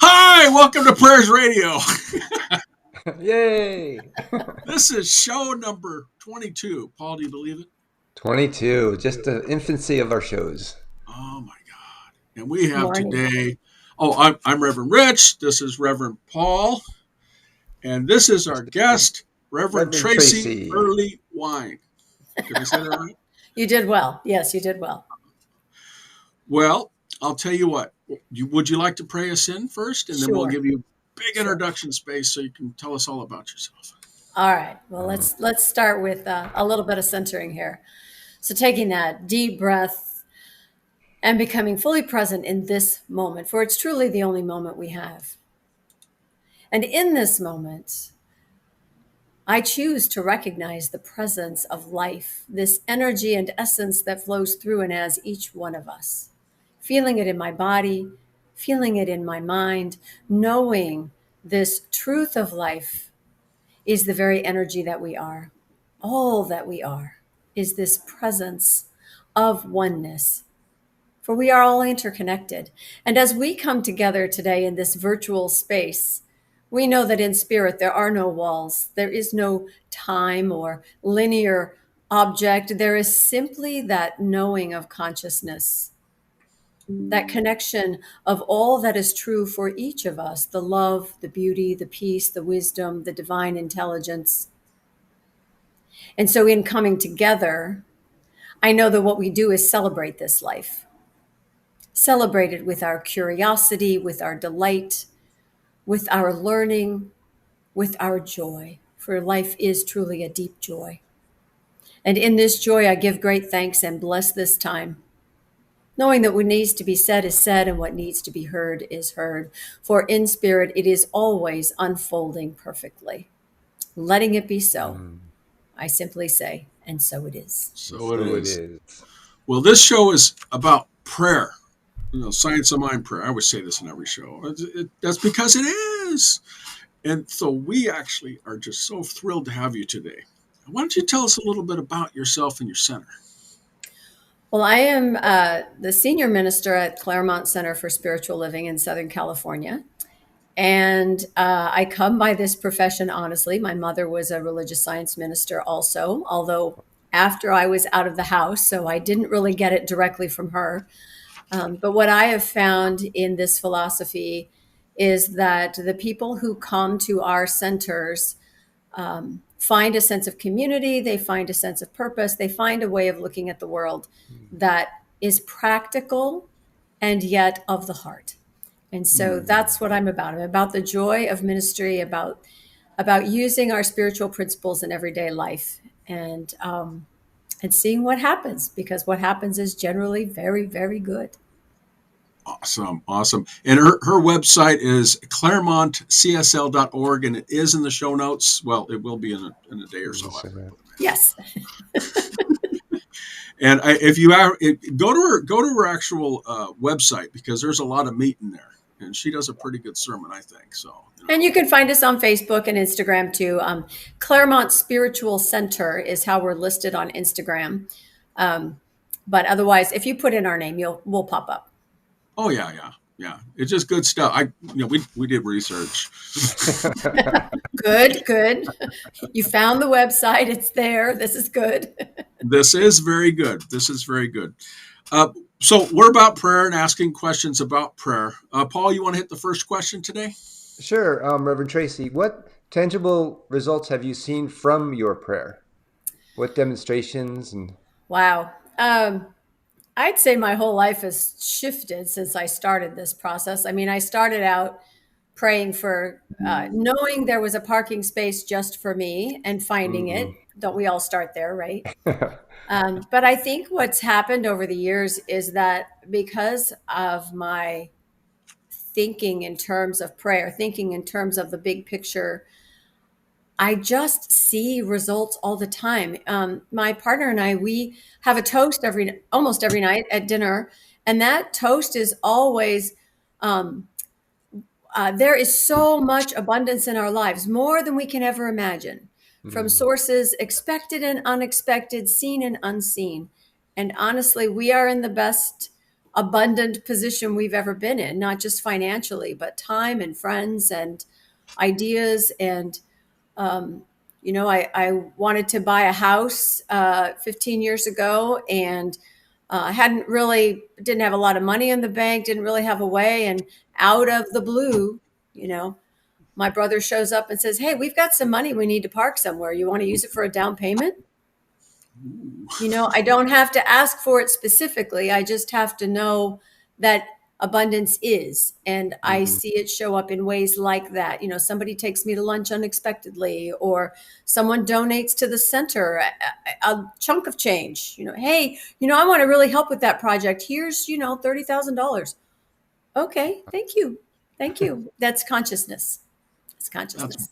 Hi, welcome to Prayers Radio. Yay! This is show number 22. Paul, do you believe it? 22, just the infancy of our shows. Oh my God. And we have Morning. today, I'm Reverend Rich. This is Reverend Paul. And this is our guest, Reverend Reverend Tracy Tracy. Earlywine. Did I say that right? You did well. Yes, you did well. Well, I'll tell you what. Would you like to pray us in first? And then we'll Sure. give you big Sure. introduction space so you can tell us all about yourself. All right. Well, Um, let's start with a little bit of centering here. So taking that deep breath and becoming fully present in this moment, for it's truly the only moment we have. And in this moment, I choose to recognize the presence of life, this energy and essence that flows through and as each one of us. Feeling it in my body, feeling it in my mind, knowing this truth of life is the very energy that we are. All that we are is this presence of oneness. For we are all interconnected. And as we come together today in this virtual space, we know that in spirit there are no walls, there is no time or linear object. There is simply that knowing of consciousness, that connection of all that is true for each of us, the love, the beauty, the peace, the wisdom, the divine intelligence. And so, in coming together, I know that what we do is celebrate this life, celebrate it with our curiosity, with our delight, with our learning, with our joy. For life is truly a deep joy. And in this joy, I give great thanks and bless this time, knowing that what needs to be said is said and what needs to be heard is heard. For in spirit, it is always unfolding perfectly. Letting it be so, mm, I simply say, and so it is. and So it so it is. is. Well, this show is about prayer. Science of mind prayer. I always say this in every show. That's because it is. And so we actually are just so thrilled to have you today. Why don't you tell us a little bit about yourself and your center? Well, I am the senior minister at Claremont Center for Spiritual Living in Southern California. And I come by this profession honestly. My mother was a religious science minister also, although after I was out of the house, so I didn't really get it directly from her. But what I have found in this philosophy is that the people who come to our centers find a sense of community, they find a sense of purpose, they find a way of looking at the world that is practical and yet of the heart. And so Mm. that's what I'm about. I'm about the joy of ministry, about using our spiritual principles in everyday life, and seeing what happens, because what happens is generally very, very good. Awesome, awesome. And her website is claremontcsl.org, and it is in the show notes. Well, it will be in a day or so after I put it. Yes. And if you are, go to her actual website because there's a lot of meat in there, and she does a pretty good sermon, I think. So And you can find us on Facebook and Instagram too. Claremont Spiritual Center is how we're listed on Instagram. Um, but otherwise, if you put in our name, we'll pop up. oh yeah, yeah, yeah. It's just good stuff. We did research. Good, good. You found the website. It's there. This is good. This is very good. This is very good. Uh, so we're about prayer and asking questions about prayer. Paul, you want to hit the first question today? Sure, Reverend Tracy, what tangible results have you seen from your prayer? What demonstrations and Wow. I'd say my whole life has shifted since I started this process. I mean, I started out praying for knowing there was a parking space just for me and finding mm, it. Don't we all start there, right? But I think what's happened over the years is that because of my thinking in terms of prayer, thinking in terms of the big picture, I just see results all the time. My partner and I, we have a toast almost every night at dinner, and that toast is always um, there is so much abundance in our lives, more than we can ever imagine, from mm, sources expected and unexpected, seen and unseen. And honestly, we are in the best abundant position we've ever been in, not just financially, but time and friends and ideas. And, I wanted to buy a house 15 years ago, and didn't have a lot of money in the bank, didn't really have a way. And out of the blue, my brother shows up and says, "Hey, we've got some money we need to park somewhere. You want to use it for a down payment?" I don't have to ask for it specifically. I just have to know that abundance is. And I see it show up in ways like that. Somebody takes me to lunch unexpectedly, or someone donates to the center a chunk of change. Hey, I want to really help with that project. Here's, $30,000. Okay, thank you. Thank you. That's consciousness. It's That's consciousness.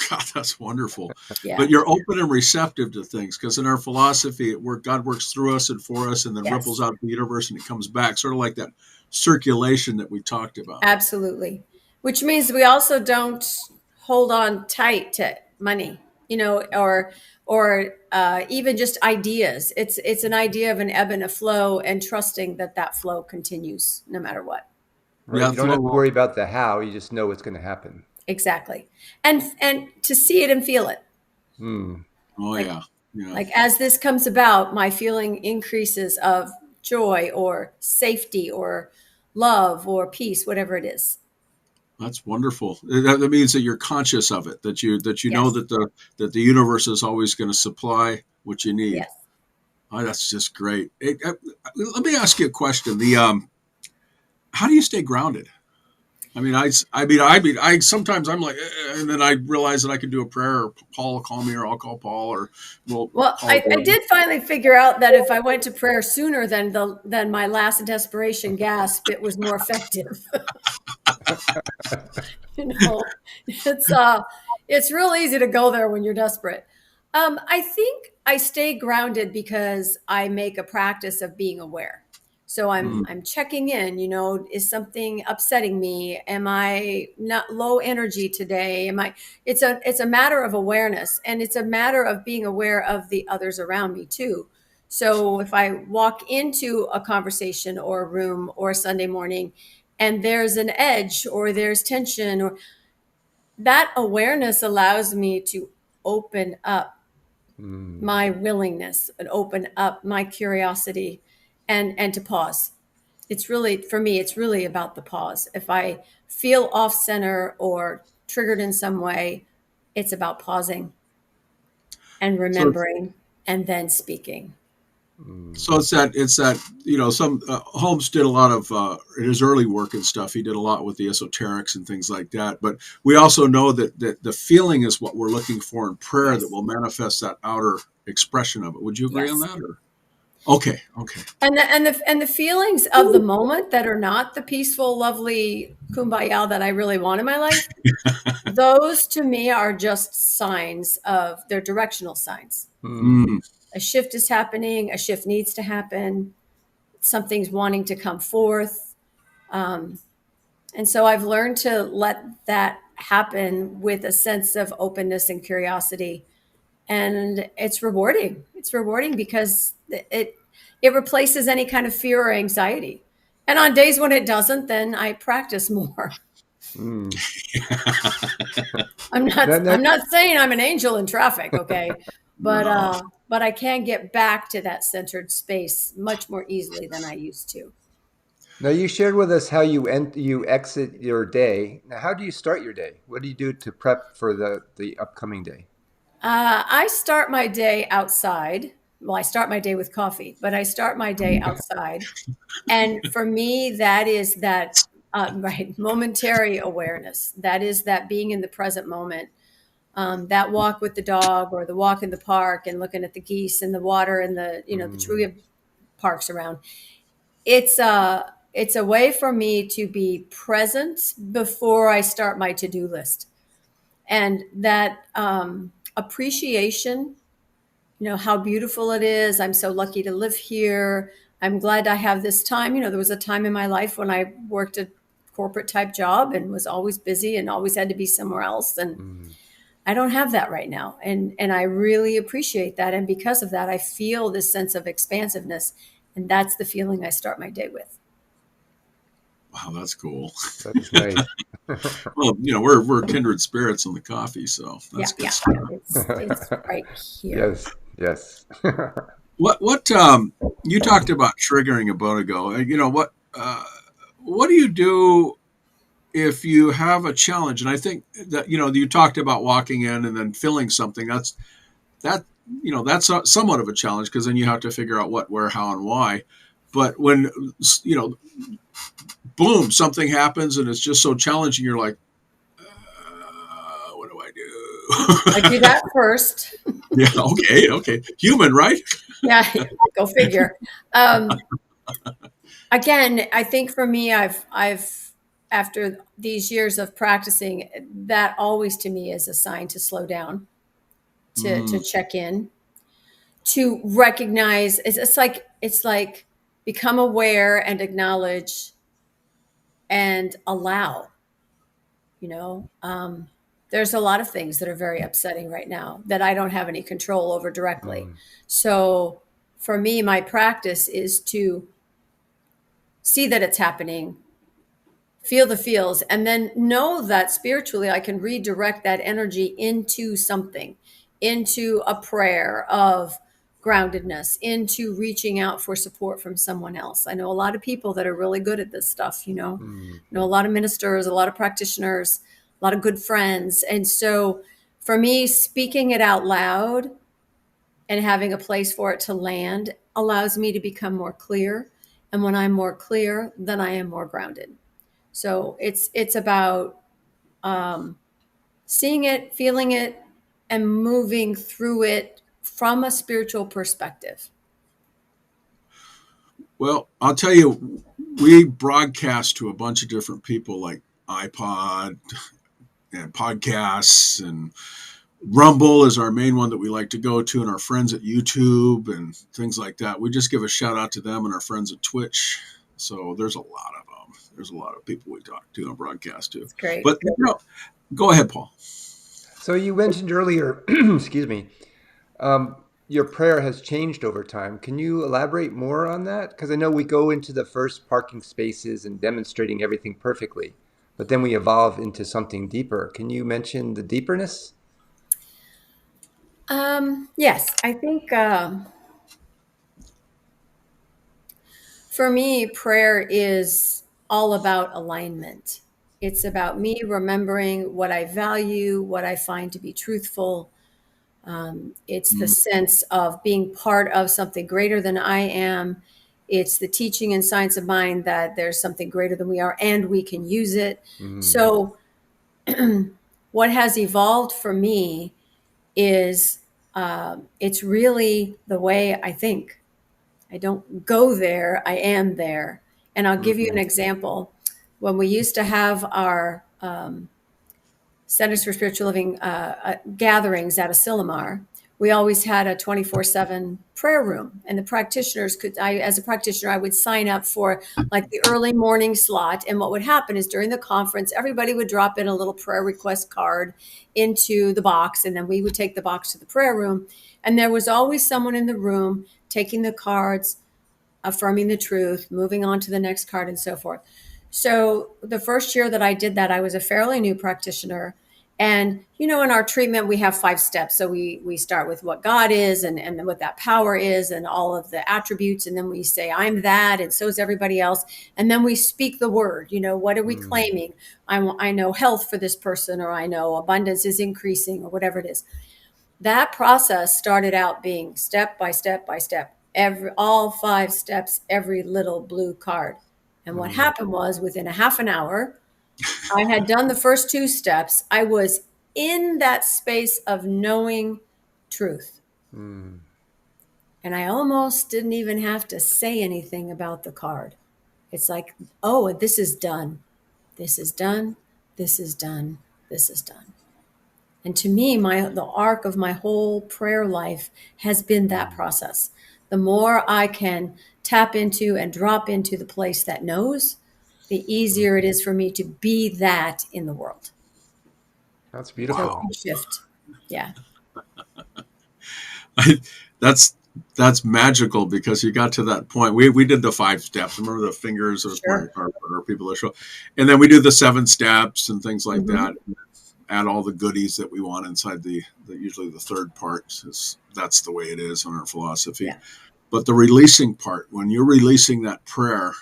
God, that's wonderful. Yeah. But you're open and receptive to things, because in our philosophy, God works through us and for us, and then Yes. ripples out the universe and it comes back, sort of like that circulation that we talked about. Absolutely. Which means we also don't hold on tight to money, or even just ideas. It's an idea of an ebb and a flow, and trusting that flow continues no matter what. Right. Yeah, You don't have to worry about the how. You just know what's going to happen. Exactly. And to see it and feel it. Mm. Oh, Like, yeah. like as this comes about, my feeling increases of joy or safety or love or peace, whatever it is. That's wonderful. That means that you're conscious of it, that you know Yes. that the universe is always going to supply what you need. Yes. Oh, that's just great. Hey, let me ask you a question. How do you stay grounded? I sometimes I'm like, and then I realize that I can do a prayer, or Paul will call me, or I'll call Paul, or Well, call. I did finally figure out that if I went to prayer sooner than my last desperation gasp, it was more effective. It's it's real easy to go there when you're desperate. I think I stay grounded because I make a practice of being aware. So I'm checking in. Is something upsetting me? Am I not low energy today? It's a matter of awareness, and it's a matter of being aware of the others around me too. So if I walk into a conversation or a room or a Sunday morning, and there's an edge or there's tension, or that awareness allows me to open up my willingness and open up my curiosity, and to pause. It's really, for me, it's really about the pause. If I feel off center or triggered in some way, it's about pausing and So remembering and then speaking. So it's that some Holmes did a lot of in his early work and stuff. He did a lot with the esoterics and things like that. But we also know that the feeling is what we're looking for in prayer, that Yes. will manifest that outer expression of it. Would you agree on Yes. that? Or okay. And the feelings of the moment that are not the peaceful, lovely kumbaya that I really want in my life, those to me are just signs of, they're directional signs. Mm. A shift is happening, a shift needs to happen, something's wanting to come forth. And so I've learned to let that happen with a sense of openness and curiosity. And it's rewarding. It's rewarding because it replaces any kind of fear or anxiety. And on days when it doesn't, then I practice more. Mm. I'm not That, I'm not saying I'm an angel in traffic, okay? But No. but I can get back to that centered space much more easily than I used to. now you shared with us how you exit your day. Now, how do you start your day? What do you do to prep for the upcoming day? I start my day outside. Well, I start my day with coffee, but I start my day outside. And for me, that is that right, momentary awareness. That is that being in the present moment. That walk with the dog, or the walk in the park and looking at the geese and the water and the tree of parks around. It's a way for me to be present before I start my to-do list. And that appreciation, how beautiful it is. I'm so lucky to live here. I'm glad I have this time. There was a time in my life when I worked a corporate type job and was always busy and always had to be somewhere else. And I don't have that right now. And I really appreciate that. And because of that, I feel this sense of expansiveness. And that's the feeling I start my day with. Wow, that's cool. That is nice. Well, we're kindred spirits on the coffee, so Yeah, that's good yeah. stuff. It's right here. Yes, yes. What you talked about triggering a moment ago. What do you do if you have a challenge? And I think that you talked about walking in and then feeling something. That somewhat of a challenge, because then you have to figure out what, where, how, and why. But when boom, something happens and it's just so challenging, you're like, what do I I do do? that first. Yeah, okay, human, right? Yeah, go figure. Um, Again, I think for me, I've after these years of practicing, that always to me is a sign to slow down, to Mm, check in, to recognize. It's like become aware and acknowledge and allow. You know, there's a lot of things that are very upsetting right now that I don't have any control over directly. Mm, So for me, my practice is to see that it's happening, feel the feels, and then know that spiritually I can redirect that energy into something, into a prayer of groundedness, into reaching out for support from someone else. I know a lot of people that are really good at this stuff, mm, know a lot of ministers, a lot of practitioners, a lot of good friends. And so for me, speaking it out loud and having a place for it to land allows me to become more clear. And when I'm more clear, then I am more grounded. So it's about um, seeing it, feeling it, and moving through it from a spiritual perspective. well, I'll tell you, we broadcast to a bunch of different people, like iPod and podcasts, and Rumble is our main one that we like to go to, and our friends at YouTube and things like that. We just give a shout out to them and our friends at Twitch. So there's a lot of them. There's a lot of people we talk to and broadcast to. It's great. But go ahead, Paul. So you mentioned earlier, excuse me, your prayer has changed over time. Can you elaborate more on that? Because I know we go into the first parking spaces and demonstrating everything perfectly, but then we evolve into something deeper. Can you mention the deeperness? Yes, I think for me, prayer is all about alignment. It's about me remembering what I value, what I find to be truthful. It's the Mm, sense of being part of something greater than I am. It's the teaching and science of mind that there's something greater than we are and we can use it. Mm, So, what has evolved for me is it's really the way I think. I don't go there, I am there. And I'll give you an mm, example. When we used to have our Centers for Spiritual Living gatherings at Asilomar, we always had a 24/7 prayer room. And the practitioners as a practitioner, I would sign up for like the early morning slot. And what would happen is during the conference, everybody would drop in a little prayer request card into the box. And then we would take the box to the prayer room. And there was always someone in the room taking the cards, affirming the truth, moving on to the next card, and so forth. So the first year that I did that, I was a fairly new practitioner. And in our treatment, we have 5 steps. So we start with what God is and what that power is and all of the attributes. And then we say, I'm that, and so is everybody else. And then we speak the word. What are we mm, claiming? I know health for this person, or I know abundance is increasing, or whatever it is. That process started out being step by step by step, all 5 steps, every little blue card. And what mm, happened was within a half an hour, I had done the first 2 steps. I was in that space of knowing truth. mm, And I almost didn't even have to say anything about the card. It's like, oh, this is done. This is done. This is done. This is done. And to me, the arc of my whole prayer life has been that mm. process. The more I can tap into and drop into the place that knows, the easier it is for me to be that in the world. That's So wow. beautiful. big shift. Yeah. I, that's that's magical because you got to that point. We did the 5 steps. Remember the fingers of Sure. our people to show, and then we do the 7 steps and things like Hmm. that. Add all the goodies that we want inside the usually the third part. Is that's the way it is in our philosophy. Yeah. But the releasing part, when you're releasing that prayer,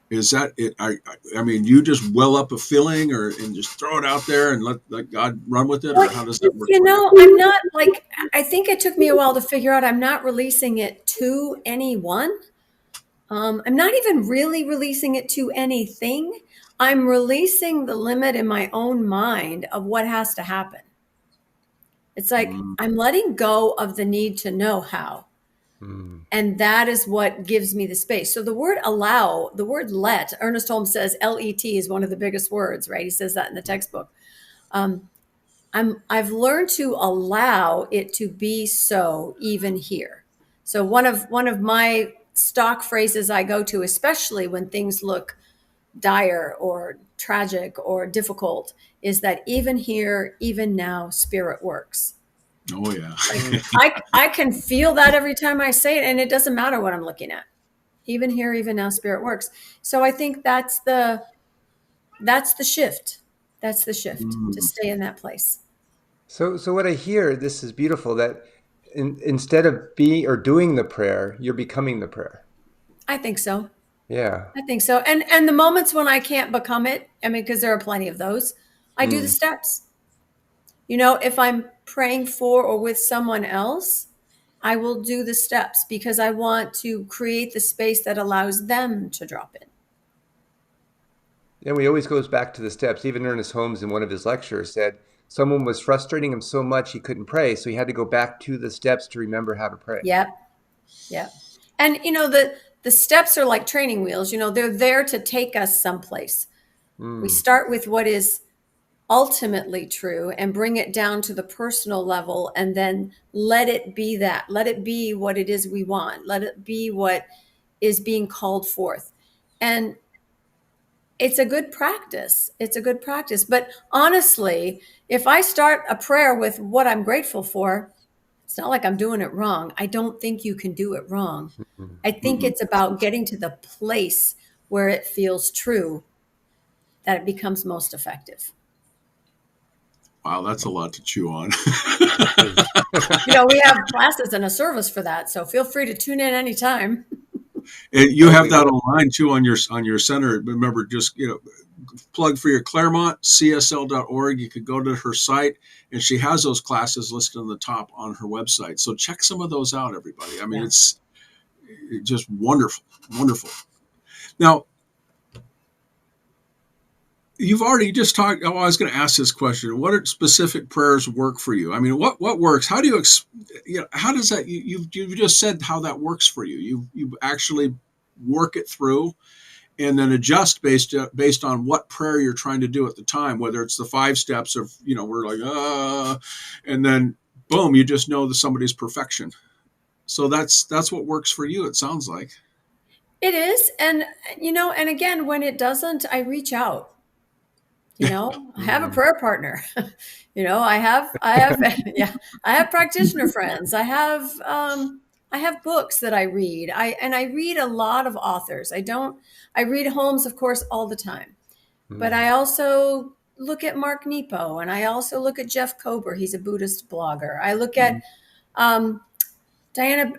is that it? I mean, you just well up a feeling, or and just throw it out there and let God run with it, Well, or how does that work you for you? know, I'm not like, I think it took me a while to figure out I'm not releasing it to anyone. I'm not even really releasing it to anything. I'm releasing the limit in my own mind of what has to happen. It's like Mm, I'm letting go of the need to know how. Mm. And that is what gives me the space. So the word allow, the word let, Ernest Holmes says LET is one of the biggest words, right? He says that in the textbook. Um, I've learned to allow it to be so even here. So one of my stock phrases I go to, especially when things look dire or tragic or difficult, is that even here, even now, spirit works. oh yeah. Like Mm. I can feel that every time I say it, and it doesn't matter what I'm looking at. Even here, even now, spirit works. So I think that's the shift. That's the shift, to Mm, stay in that place. So what I hear, this is beautiful, that instead of being or doing the prayer, you're becoming the prayer. I think so. Yeah. I think so. And the moments when I can't become it, I mean, because there are plenty of those, I do the mm. steps. You know, if I'm praying for or with someone else, I will do the steps because I want to create the space that allows them to drop in. And we always goes back to the steps. Even Ernest Holmes in one of his lectures said someone was frustrating him so much he couldn't pray, so he had to go back to the steps to remember how to pray. Yep. Yep. And you know, the steps are like training wheels, you know, they're there to take us someplace. We Mm. start with what is ultimately true and bring it down to the personal level, and then let it be that. Let it be what it is we want. Let it be what is being called forth. And it's a good practice. It's a good practice. But honestly, if I start a prayer with what I'm grateful for, it's not like I'm doing it wrong. I don't think you can do it wrong. Mm. I think Mm-mm. it's about getting to the place where it feels true, that it becomes most effective. Wow, that's a lot to chew on. It is. You know, we have classes and a service for that, so feel free to tune in anytime. And you Oh, have we that will. online too on your center. Remember, just plug for your Claremont CSL.org. You could go to her site, and she has those classes listed on the top on her website. So check some of those out, everybody. I mean, Yeah. it's just wonderful, wonderful. Now, you've already just talked. Oh, I was going to ask this question: what are specific prayers work for you? I mean, what works? How do you, how does that? You've just said how that works for you. You actually work it through and then adjust based on what prayer you're trying to do at the time. Whether it's the 5 steps of we're like and then boom, you just know that somebody's perfection. So that's what works for you. It sounds like. It is. And, you know, and again, when it doesn't, I reach out. You know, I have a Mm. prayer partner. You know, I have yeah, I have practitioner friends. I have books that I read. I read a lot of authors. I read Holmes, of course, all the time. But I Mm. also look at Mark Nepo, and I also look at Jeff Kober. He's a Buddhist blogger. I look at Mhm. um, Diana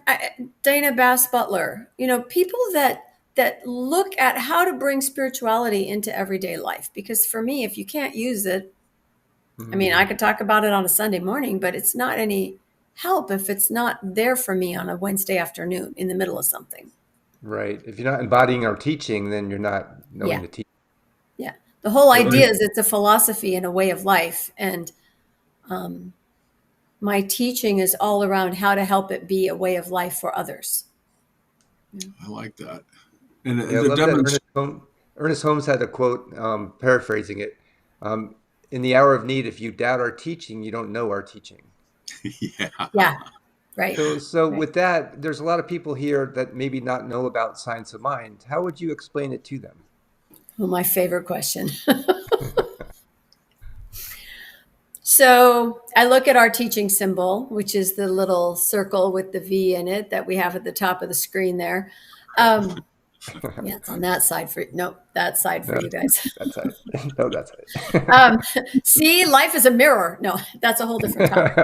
Dana Bass Butler. You know, people that look at how to bring spirituality into everyday life. Because for me, if you can't use it, I mean, I Mm. could talk about it on a Sunday morning, but it's not any help if it's not there for me on a Wednesday afternoon in the middle of something. Right. If you're not embodying our teaching, then you're not knowing Yeah. the teaching. Yeah. The whole So idea is it's a philosophy and a way of life. And um, my teaching is all around how to help it be a way of life for others. Yeah. I like that. And yeah, I the love that demonstration. Ernest Holmes had a quote, paraphrasing it. In the hour of need, if you doubt our teaching, you don't know our teaching. Yeah. Yeah. Right. So Right. with that, there's a lot of people here that maybe not know about science of mind. How would you explain it to them? Well, my favorite question. So I look at our teaching symbol, which is the little circle with the V in it that we have at the top of the screen there. Yeah, it's on that side for no, that side for No, you guys. that's it. No, that's it. Um, See, life is a mirror. No, that's a whole different topic.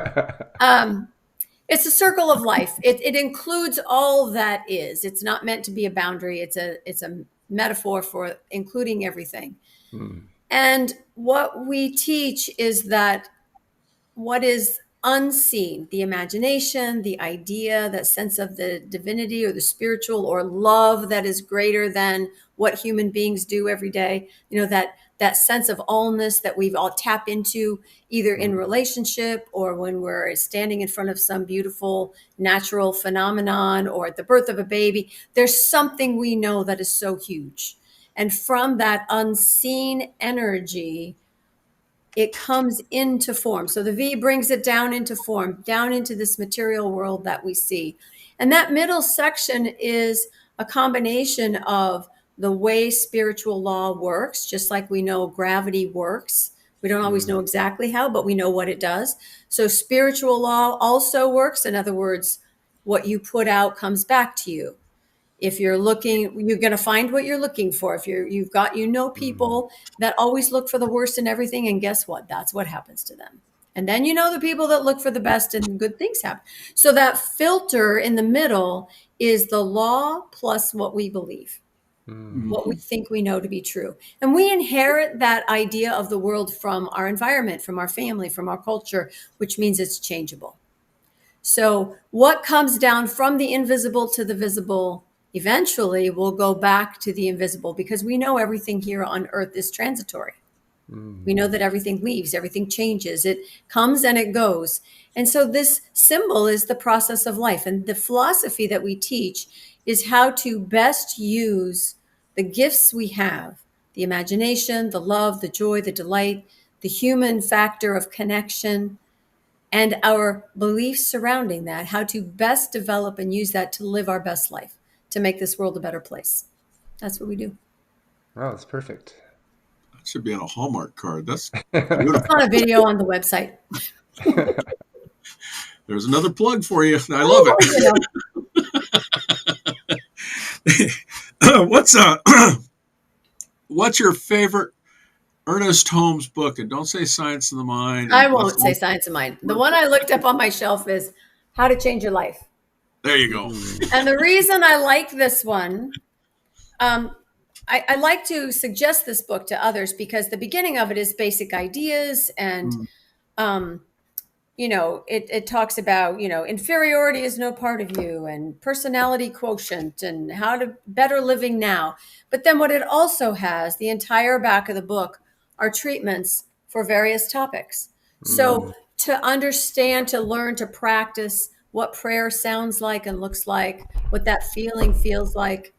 It's a circle of life. It includes all that is. It's not meant to be a boundary. It's a metaphor for including everything. Mm, And what we teach is that what is unseen, the imagination, the idea, that sense of the divinity or the spiritual or love that is greater than what human beings do every day, that sense of allness that we've all tap into either in mm, relationship or when we're standing in front of some beautiful natural phenomenon or at the birth of a baby. There's something we know that is so huge. And from that unseen energy, it comes into form. So the V brings it down into form, down into this material world that we see. And that middle section is a combination of the way spiritual law works, just like we know gravity works. We don't always know mm, exactly how, but we know what it does. So spiritual law also works. In other words, what you put out comes back to you. If you're looking, you're going to find what you're looking for. If you've got, mm, people that always look for the worst in everything. And guess what? That's what happens to them. And then the people that look for the best and good things happen. So that filter in the middle is the law plus what we believe, mm, what we Mhm. think we know to be true. And we inherit that idea of the world from our environment, from our family, from our culture, which means it's changeable. So, what comes down from the invisible to the visible eventually will go back to the invisible because we know everything here on earth is transitory. We mm, know that everything leaves, everything changes, it comes and it goes. And so, this symbol is the process of life. And the philosophy that we teach is how to best use the gifts we have, the imagination, the love, the joy, the delight, the human factor of connection, and our beliefs surrounding that, how to best develop and use that to live our best life, to make this world a better place. That's what we do. oh, that's perfect. That should be on a Hallmark card. That's It's beautiful. on a video on the website. There's another plug for you. I love Oh, it. what's uh what's your favorite Ernest Holmes book? And don't say Science of the Mind. I And let's won't say science of mind. The one I looked up on my shelf is How to Change Your Life. there you go. Mm, And the reason I like this one, um, I like to suggest this book to others because the beginning of it is basic ideas and Mm. um, it talks about, inferiority is no part of you and personality quotient and how to better living now. But then what it also has, the entire back of the book, are treatments for various topics. mm, So to understand, to learn, to practice what prayer sounds like and looks like, what that feeling feels like,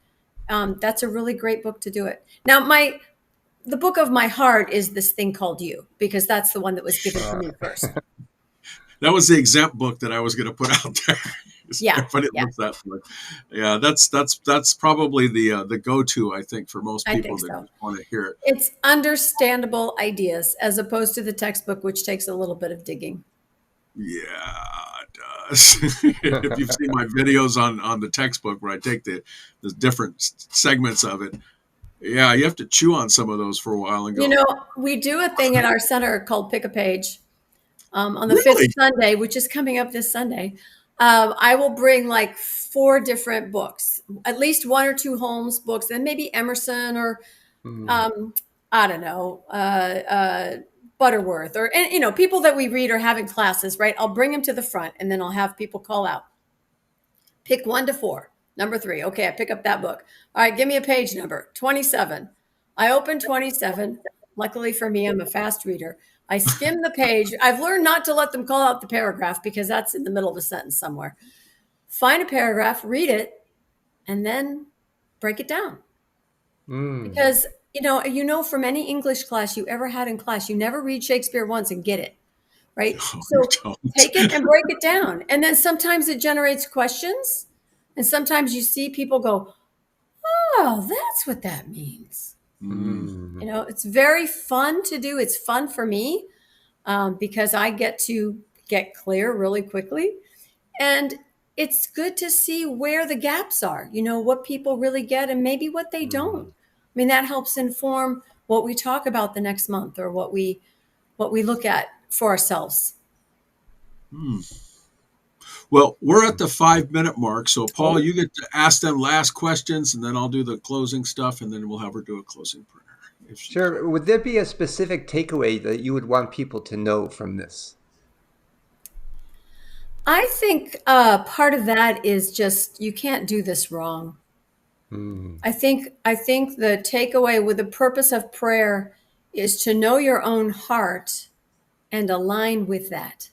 that's a really great book to do it. Now, the book of my heart is this thing called You, because that's the one that was given to uh, me first. That was the exempt book that I was going to put out there. Yeah, Everybody yeah. loves that book. Yeah, that's probably the go to, I think, for most I people think that so. just want to hear it. It's understandable ideas as opposed to the textbook, which takes a little bit of digging. Yeah, it does. If you've seen my videos on the textbook where I take the different segments of it, yeah, you have to chew on some of those for a while and You go, know, we do a thing at our center called Pick a Page on the fifth really? Sunday, which is coming up this Sunday. I will bring like four different books, at least one or two Holmes books, and maybe Emerson or mm, um, I don't know, Butterworth, or and people that we read or have in classes. Right? I'll bring them to the front, and then I'll have people call out. Pick 1 to 4. Number 3. Okay, I pick up that book. All right, give me a page number. 27. I open 27. Luckily for me, I'm a fast reader. I skim the page. I've learned not to let them call out the paragraph because that's in the middle of a sentence somewhere. Find a paragraph, read it, and then break it down. mm. Because from any English class you ever had in class, you never read Shakespeare once and get it, right? No, you So don't. take it and break it down. And then sometimes it generates questions. And sometimes you see people go, oh, that's what that means. Mm. Mm. It's very fun to do. It's fun for me. because I get to get clear really quickly. And it's good to see where the gaps are, what people really get and maybe what they don't. I mean, that helps inform what we talk about the next month or what we look at for ourselves. Well, we're at the 5-minute mark. So, Paul, Oh. you get to ask them last questions, and then I'll do the closing stuff, and then we'll have her do a closing prayer. Sure. Would there be a specific takeaway that you would want people to know from this? I think part of that is just you can't do this wrong. I think the takeaway with the purpose of prayer is to know your own heart and align with that.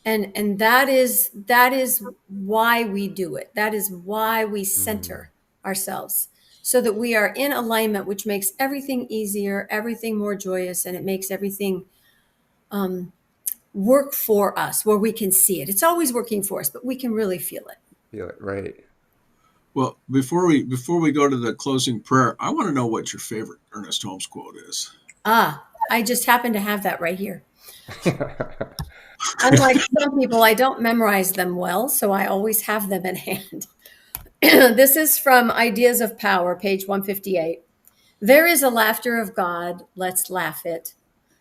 And that is why we do it. That is why we center ourselves so that we are in alignment, which makes everything easier, everything more joyous, and it makes everything work for us where we can see it. It's always working for us, but we can really feel it. Feel it, right. Well, before we go to the closing prayer, I want to know what your favorite Ernest Holmes quote is. I just happen to have that right here. Unlike some people, I don't memorize them well, so I always have them in hand. This is from Ideas of Power, page 158. There is a laughter of God, let's laugh it.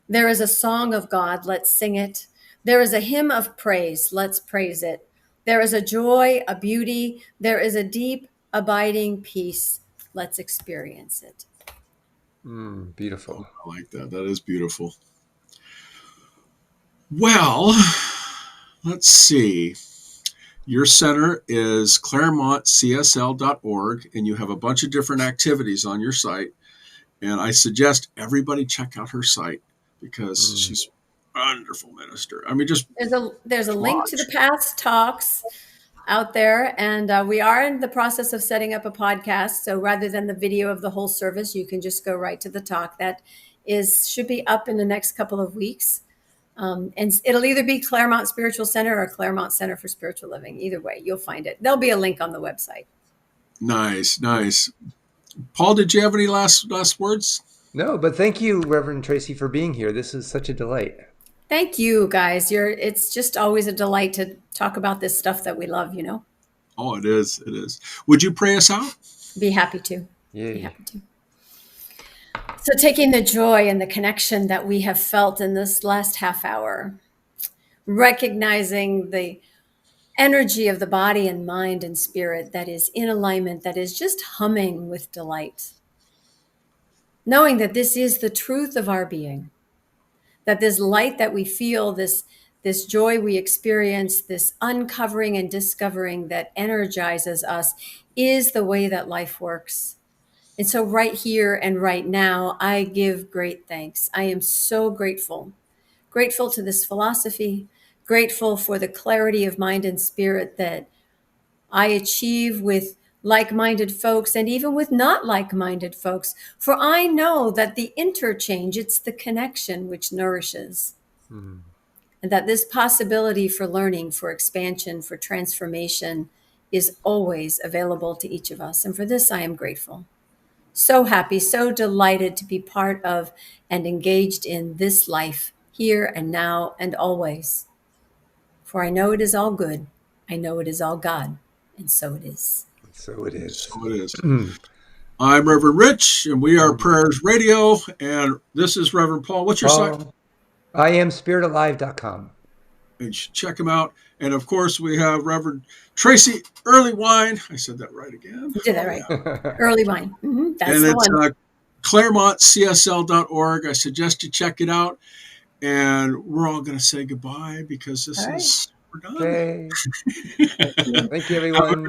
There is a song of God, let's sing it. There is a hymn of praise, let's praise it. There is a joy, a beauty. There is a deep, abiding peace, let's experience it. Beautiful. I like that. That is beautiful. Well, let's see. Your center is claremontcsl.org, and you have a bunch of different activities on your site. And I suggest everybody check out her site because she's a wonderful minister. I mean, just there's a link to the past talks out there, and we are in the process of setting up a podcast. So rather than the video of the whole service, you can just go right to the talk. That should be up in the next couple of weeks. And it'll either be Claremont Spiritual Center or Claremont Center for Spiritual Living. Either way, you'll find it. There'll be a link on the website. Nice. Paul, did you have any last words? No, but thank you, Reverend Tracy, for being here. This is such a delight. Thank you, guys. It's just always a delight to talk about this stuff that we love, Oh, it is. It is. Would you pray us out? Be happy to. Yay. Be happy to. So taking the joy and the connection that we have felt in this last half hour, recognizing the energy of the body and mind and spirit that is in alignment, that is just humming with delight. Knowing that this is the truth of our being, that this light that we feel, this joy we experience, this uncovering and discovering that energizes us is the way that life works. And so right here and right now, I give great thanks. I am so grateful to this philosophy, grateful for the clarity of mind and spirit that I achieve with like-minded folks and even with not like-minded folks. For I know that the interchange, it's the connection which nourishes. And that this possibility for learning, for expansion, for transformation is always available to each of us. And for this, I am grateful. So happy, so delighted to be part of and engaged in this life here and now and always. For I know it is all good. I know it is all God. And so it is. So it is. So it is. I'm Reverend Rich, and we are Prayers Radio. And this is Reverend Paul. What's your site? I am spiritalive.com. And you should check him out. And of course, we have Reverend Tracy Earlywine. I said that right again. You did that right. Earlywine. That's and the it's one. ClaremontCSL.org. I suggest you check it out. And we're all going to say goodbye because we're done. Okay. Thank you, everyone.